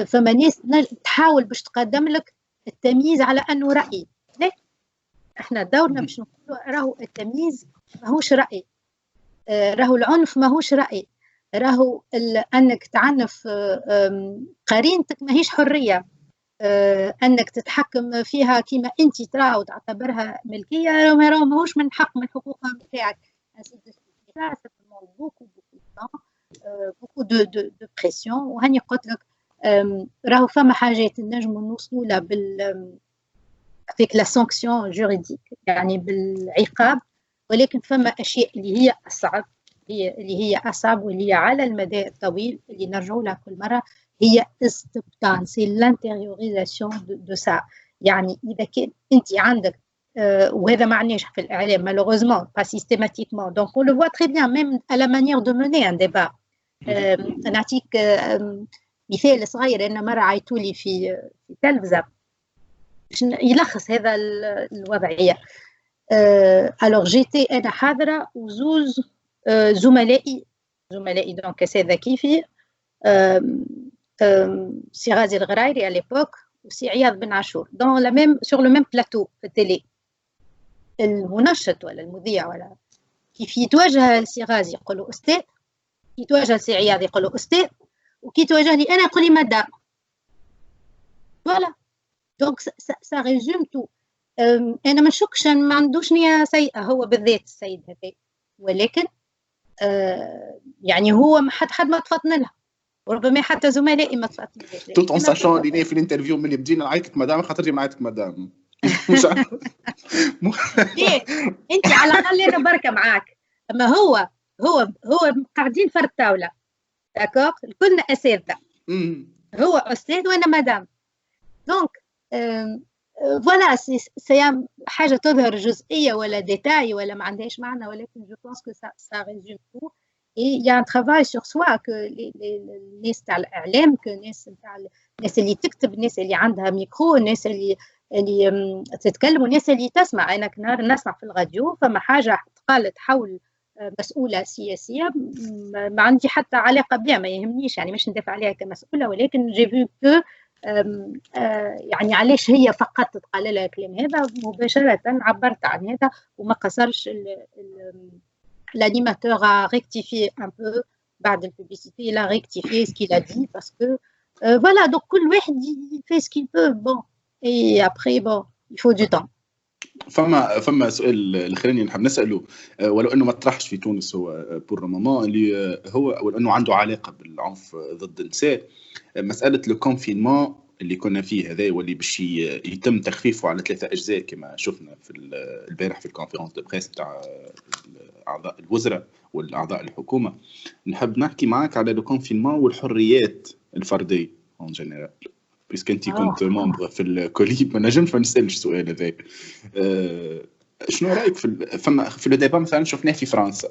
فما ناس تحاول باش تقدم لك التمييز على أنه رأي. لا، احنا دورنا باش نقولوا راهو التمييز ماهوش رأي، راهو العنف ماهوش رأي، راهو أنك تعنف قرينتك ماهيش حرية، أنك تتحكم فيها كما أنت ترى وتعتبرها ملكية، راهو ماهوش من حق من حقوقها متاعك. beaucoup de pression. وهني قلت لك راهو فما حاجات نجموا نوصلوا لها avec la sanction juridique، يعني بالعقاب، ولكن فما أشياء اللي هي أصعب واللي هي على المدى الطويل اللي نرجعوا لها كل مرة، هي استبطان، سي لانتيريوريزاسيون دو سا. يعني إذا كان أنت عندك وهذا معناش في الإعلام malheureusement pas systématiquement، donc on le voit très bien même à la manière de mener un débat. نعطيك مثال صغير. أنا مرة عيطولي في تلفزة يلخص هذا الوضعية. alors j'étais أنا حاضرة وزوز زملائي دونك سيدة كيفي، سي غازي الغرايري à l'époque وسي عياض بن عاشور sur le même plateau في التيلي. المنشط ولا المذيع ولا كيف يتواجه لسي غازي يقول له أستاذ، كي يتواجه لسي عياض يقول له أستاذ، وكي يتواجه لي أنا يقول لي مدام. فوالا دونك سا ريزوم تو. أنا ما نشكش ما عندوش نية سيئة هو بالذات السيد هذا، ولكن يعني هو حد ما تفطن لها، وربما حتى زملائي ما تفطنلهاش. توت اون ساشون اللي في الانترفيو ملي بدينا نعيطك مدام خاطر نعيطك مدام. ليه انت على الاقل انا بركه معاك، اما هو قاعدين في الطاوله داكوغ كلنا اساتذه، هو استاذ وانا مدام. دونك فوالا سي حاجه تظهر جزئيه ولا ديتاي ولا ما عندهاش معنى، ولكن جو بونس كو سا ريزوم تو. اي يا ان ترافاي سور سوا كو الناس تاع الاعلام، كو الناس اللي تكتب، الناس اللي عندها ميكرو، الناس اللي تتكلم، والناس اللي تسمع. انا كنهار نسمع في الراديو فما حاجه قالت حول مسؤوله سياسيه ما عندي حتى علاقه بها، ما يهمنيش يعني مش ندافع عليها كمسؤوله، ولكن جي فيو كو يعني علاش هي فقط تقال لها الكلام هذا مباشره عبرت عن هذا وما قصرش l'animateur a rectifié un peu بعد البوبليسيتي، il a rectifié ce qu'il a dit parce que voilà donc كل واحد il fait ce qu'il peut bon et après bon il faut du temps. فما سؤال الاخراني نحب نساله ولو انه ما طرحش في تونس هو بور مومون اللي هو ولانه عنده علاقه بالعنف ضد النساء، مساله لو كونفينمون اللي كنا فيه هذا واللي باش يتم تخفيفه على 3 أجزاء كما شفنا في البارح في الكونفرنس دو بريس تاع اعضاء الوزراء والاعضاء الحكومه. نحب نحكي معك على لو كونفينمون والحريات الفرديه اون جينيرال، بيسك انت كنت ممبر في الكوليب ما نجمش ما نسالش السؤال هذاك. شنو رايك في لو ديبا مثلا شفناه في فرنسا،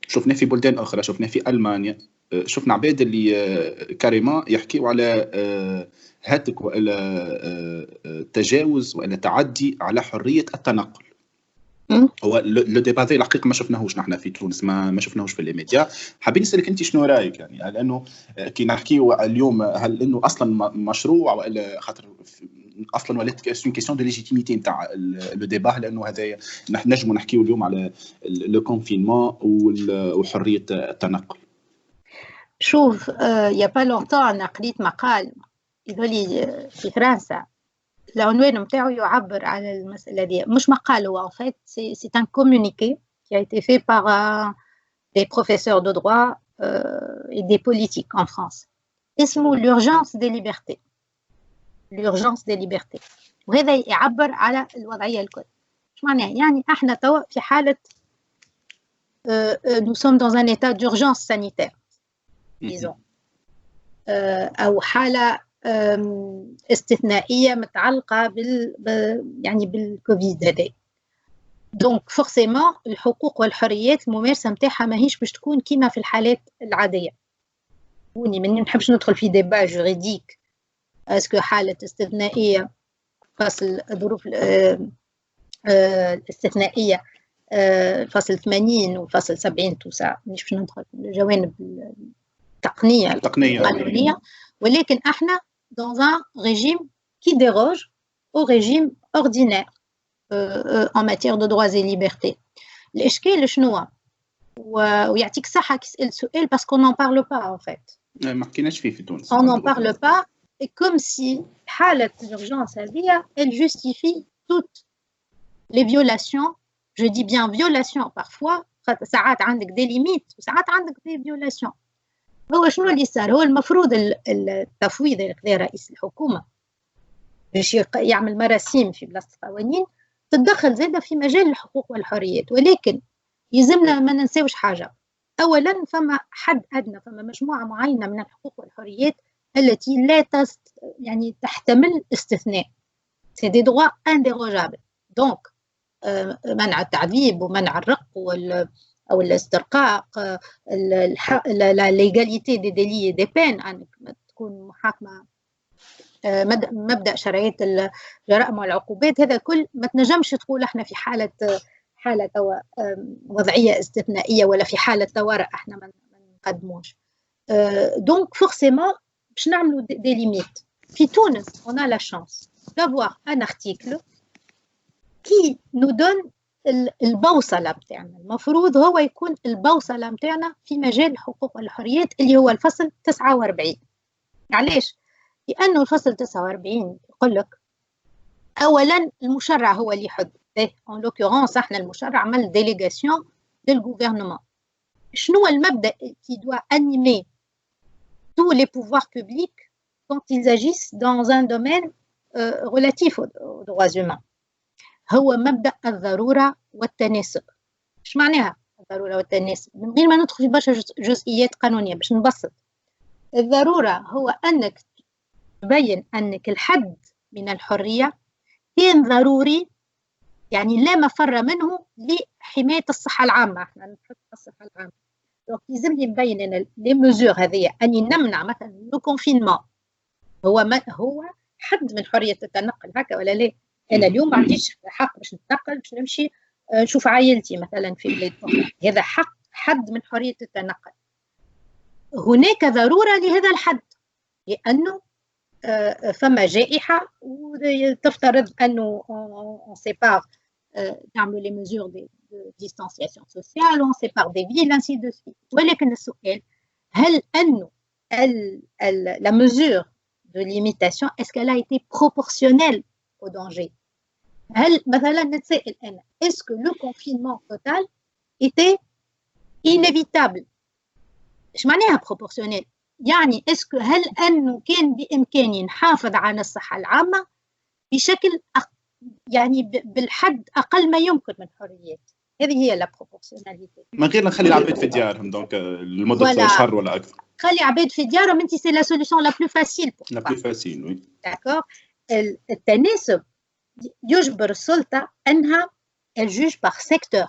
شفناه في بلدان اخرى، شفناه في المانيا، شفنا عباد اللي كاريما يحكيوا على هتك والا تجاوز والا تعدي على حريه التنقل. هو لو ديبا هذا الحقيقه ما شفناهوش نحن في تونس، ما شفناهوش في الميديا. حابين نسالك انت شنو رايك يعني، هل انه كي نحكيوا اليوم هل انه اصلا مشروع والا خاطر اصلا ولات كاستون كيسيون دو ليجيتيميتي نتاع لو ديبا، لانه هذايا نحن نجموا نحكيوا اليوم على لو كونفينمون وحريه التنقل. شوف يا با لونتون انا قريت مقال يقول لي في فرنسا العنوان نتاعو يعبر على المسألة دي، مش مقال هو en fait c'est un communiqué qui a été fait par des professeurs de droit et des politiques en France. اسمه l'urgence des libertés. l'urgence des libertés. وهذا يعبر على الوضعية الكل. شو معناه؟ يعني احنا توا في حالة nous sommes dans un état d'urgence sanitaire disons أو حالة استثنائيه متعلقه يعني بالكوفيد هذا. دونك فورسيمون الحقوق والحريات الممارسه نتاعها ماهيش باش تكون كيما في الحالات العاديه. وني ما نحبش ندخل في ديبا جوريديك اسكو حاله استثنائيه فصل الظروف الاستثنائيه فصل 80 وفصل 70 توسع، مش باش ندخل في الجوانب التقنيه القانونيه، ولكن احنا dans un régime qui déroge au régime ordinaire en matière de droits et libertés. الإشكال شنو؟ ويعطيك صحة كي تسأل سؤال parce qu'on n'en parle pas en fait. ما حكيناش فيه في تونس. On n'en parle pas et comme si حالة الurgence هذه elle justifie toutes les violations. Je dis bien violations parfois. ساعات عندك des limites وساعات عندك des violations. هو شنو اللي صار؟ هو المفروض التفويض اللي خذاه رئيس الحكومه باش يعمل مراسيم في بلاصه القوانين تتدخل زاده في مجال الحقوق والحريات، ولكن يلزمنا ما ننساوش حاجه. اولا فما حد ادنى، فما مجموعه معينه من الحقوق والحريات التي لا يعني تحتمل استثناء. سي دي دروا انديروجابل. دونك منع التعذيب ومنع الرق أو الاسترقاق، لا ليغاليتي دي ديلي دي بين، أنك تكون محاكمة مبدأ شرعية الجرائم والعقوبات، هذا كل ما تنجمش تقول احنا في حالة وضعية استثنائية ولا في حالة طوارئ احنا ما نقدموش. دونك فورسيمون باش نعملوا دي ليميت. في تونس on a la chance d'avoir un article qui nous donne البوصلة بتاعنا، المفروض هو يكون البوصلة بتاعنا في مجال الحقوق والحريات اللي هو الفصل 49. علاش؟ لأنه الفصل 49 يقول لك أولا المشرع هو اللي يحد، en l'occurrence احنا المشرع عمل ديليغاسيون للغوفرنمون. شنو المبدأ qui doit animer tous les pouvoirs publics quand ils agissent dans un domaine relatif aux droits humains؟ هو مبدأ الضرورة والتناسب. ايش معناها الضرورة والتناسب؟ من غير ما ندخل في برشا جزئيات قانونية باش نبسط. الضرورة هو أنك تبين أنك الحد من الحرية كان ضروري، يعني لا مفر منه لحماية الصحة العامة. احنا نحط الصحة العامة، دونك لازم لي نبين أن لي ميزور هذيا أني نمنع مثلا لو كونفينمون هو حد من حرية التنقل، هكا ولا لا؟ أنا اليوم ما عنديش حق باش نتنقل، باش نمشي نشوف عائلتي مثلا في بلاد أخرى، هذا حد من حرية التنقل. هناك ضرورة لهذا الحد لأنه فما جائحة وتفترض أنه on sépare نعملوا les mesures de distanciation sociale, on sépare des villes, ainsi de suite. ولكن السؤال هل أنه la mesure de limitation est-ce qu'elle a été proportionnelle au danger؟ هل مثلا نتسائل أنا est-ce que le confinement total était inévitable؟ إيش معناها proportionnel؟ يعني اسكو هل أنه كان بإمكاني نحافظ على الصحة العامة بشكل يعني بالحد أقل ما يمكن من حريات؟ هذه هي لا بروبورسيوناليتي. من غير نخلي العباد في ديارهم دونك لمدة شهر ولا أكثر. خلي العباد في ديارهم أنت سي لا سوليسيون لا بلو فاسيل. لا بلو فاسيل وي. داكور. التناسب يجبر السلطة أنها الجوج باغ سيكتور.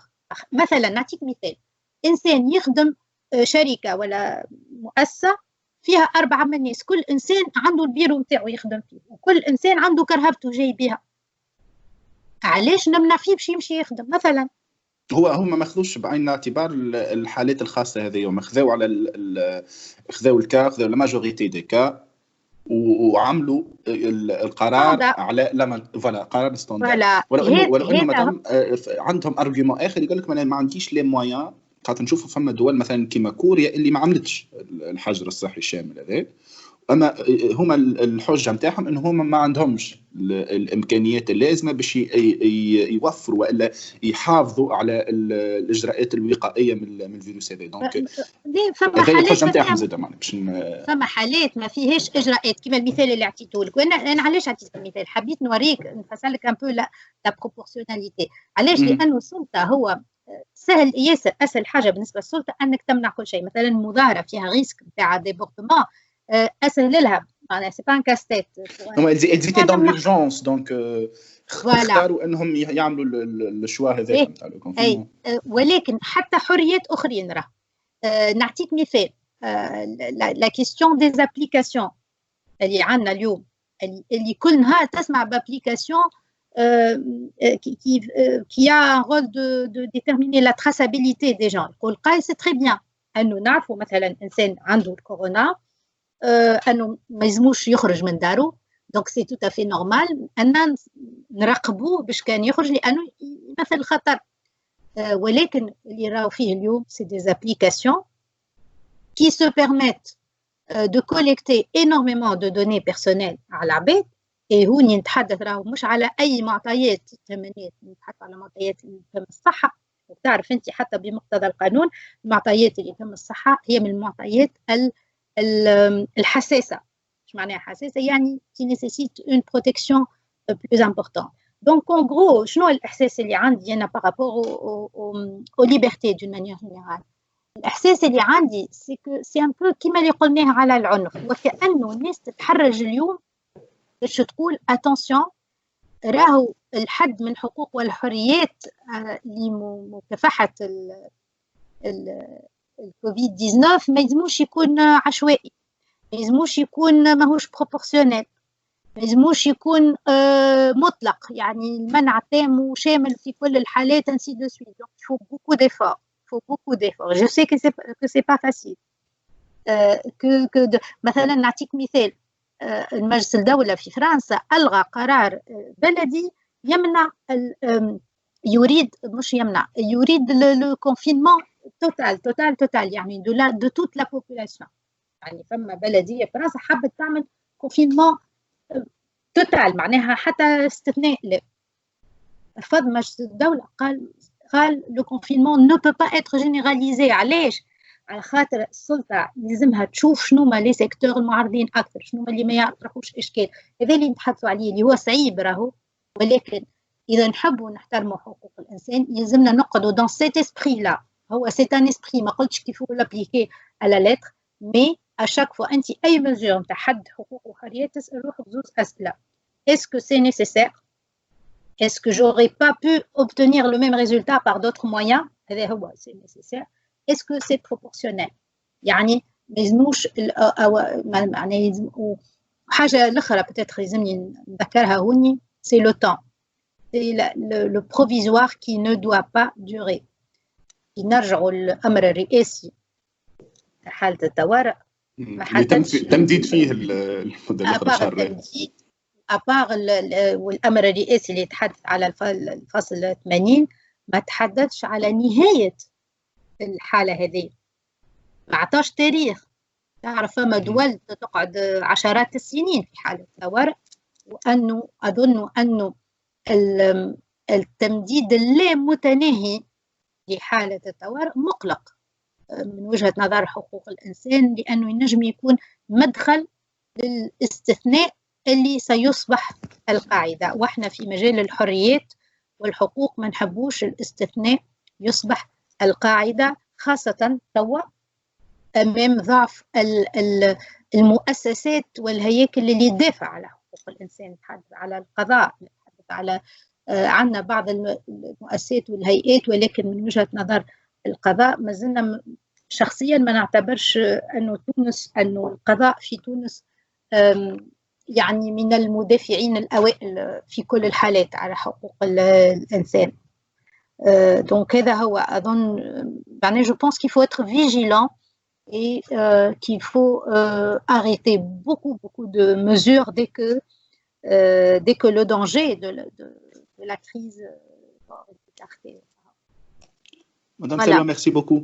مثلا نعطيك مثال، إنسان يخدم شركة ولا مؤسسة فيها 4 من الناس، كل إنسان عنده البيرو متاعو يخدم فيه وكل إنسان عنده كرهبته جاي بها. علاش نمنع فيه باش يمشي يخدم مثلا؟ هما ما اخذوش بعين الاعتبار الحالات الخاصة هذه، هما خذاو على خذاو الكا، خذاو لا ماجوريتي دي كا وعملوا القرار على لا فوالا قرار ستاندرد. ولو انه مادام عندهم ارغيومون اخر يقول لك ما عنديش لي مويان، خاطر نشوفوا فما دول مثلا كيما كوريا اللي ما عملتش الحجر الصحي الشامل هذا، اما هما الحجه نتاعهم ان هما ما عندهمش الامكانيات اللازمه باش يوفروا والا يحافظوا على الاجراءات الوقائيه من الفيروس هذا. دونك هذه الحجه نتاعهم زاد معنا باش فما حالات ما فيهاش اجراءات كيما المثال اللي عطيته لك. وانا علاش عطيت المثال؟ حبيت نوريك نفسر لك ان بو لا بروبورسيوناليتي. علاش؟ لانه السلطه هو سهل ياسر، اسهل حاجه بالنسبه للسلطه انك تمنع كل شيء. مثلا مظاهره فيها ريسك نتاع ديبورتمون اسهل لها، معناها سي با ان كاستيت. هما ايزيتي دون لورجونس دونك اختاروا انهم يعملوا الشوا هذا نتاع الكونفينمون. ولكن حتى حريات اخرين راه نعطيك مثال. لا كيستيون دي زابليكاسيون اللي عندنا اليوم، اللي كل نهار تسمع بابليكاسيون qui a un rôle de déterminer la traçabilité des gens. يقول قاي سي تري بيان انه نعرفوا مثلا انسان عنده الكورونا انه ما يلزموش يخرج من داره، دونك سي تو افي نورمال ان نراقبوه باش كان يخرج لانه يمثل الخطر. ولكن اللي راهو فيه اليوم سي دي زابليكاسيون qui se permettent de collecter énormément de données personnelles على العباد. هوني نتحدث راهو مش على اي معطيات ثمانيات، نتحدث على معطيات اللي تهم الصحه. وتعرف انت حتى بمقتضى القانون المعطيات اللي تهم الصحه هي من المعطيات الحساسه. ايش معناها حساسه؟ يعني qui nécessite une protection plus importante. Donc en gros شنو الاحساس اللي عندي انا par rapport aux libertés d'une manière générale؟ الاحساس اللي عندي سي ان بو كيما اللي قلناه على العنف، وكانه الناس تتحرج اليوم باش تقول اتونسيون راهو الحد من الحقوق والحريات لمكافحه الكوفيد 19 ما يلزموش يكون عشوائي، ما يلزموش يكون ماهوش بروبورسيونيل، ما يلزموش يكون مطلق، يعني المنع تام وشامل في كل الحالات انسي دو سويت. دونك il faut beaucoup d'efforts. Je sais que c'est pas facile. مثلا نعطيك مثال، المجلس الدولة في فرنسا ألغى قرار بلدي يمنع يريد مش يمنع يريد لو كونفينمون توتال يعني دو توت لا بوبولاسيون. يعني فما بلديه في فرنسا حبت تعمل كونفينمون توتال معناها حتى استثناء لا. رفض مجلس الدوله قال لو كونفينمون نو بو با اتر جينيراليزي. علاش؟ على خاطر السلطه لازمها تشوف شنو ما لي سيكتور المعارضين اكثر، شنو اللي ما يطرحوش اشكال. هذا اللي نتحدثوا عليه اللي هو صعيب راهو، ولكن اذا نحبوا نحترموا حقوق الانسان يلزمنا نقعدوا دون سيت اسبري لا. هو سيت ان اسبري ما قلتش كيف هو لابليكي على لتر، مي اشاك فوا انت اي مزور نتاع حد حقوق وحريات تسال روحك زوج اسئله. اسكو سي نيسيسير؟ Est-ce que j'aurais pas pu obtenir le même résultat par d'autres moyens? هذا هو c'est nécessaire. Est-ce que c'est proportionnel؟ يعني ما يلزموش معناها يلزم. وحاجه الاخرى peut-être يلزمني نذكرها هوني c'est le temps. C'est le provisoire qui ne doit pas durer. نرجعوا للامر الرئاسي حالة الطوارئ ما تمديد فيه المده الاخرى شهر. أبار والأمر الرئاسي اللي يتحدث على الفصل 80 ما تحدثش على نهاية الحالة هذه، ما عطاش تاريخ. تعرف فما دول تقعد عشرات السنين في حالة طوارئ، وأنه أظن أنه التمديد اللامتناهي لحالة الطوارئ مقلق من وجهة نظر حقوق الإنسان، لأنه ينجم يكون مدخل للاستثناء اللي سيصبح القاعدة. وإحنا في مجال الحريات والحقوق ما نحبوش الاستثناء يصبح القاعدة، خاصة توا أمام ضعف المؤسسات والهياكل اللي تدافع على حقوق الإنسان. نتحدث على القضاء، نتحدث على عندنا بعض المؤسسات والهيئات، ولكن من وجهة نظر القضاء ما زلنا شخصيا ما نعتبرش أنه القضاء في تونس يعني من المدافعين الأوائل في كل الحالات على حقوق الإنسان. Donc هذا هو أظن يعني je pense qu'il faut être vigilant et qu'il faut arrêter beaucoup de mesures dès que le danger de la crise est écarté. Madame Salwa, merci beaucoup.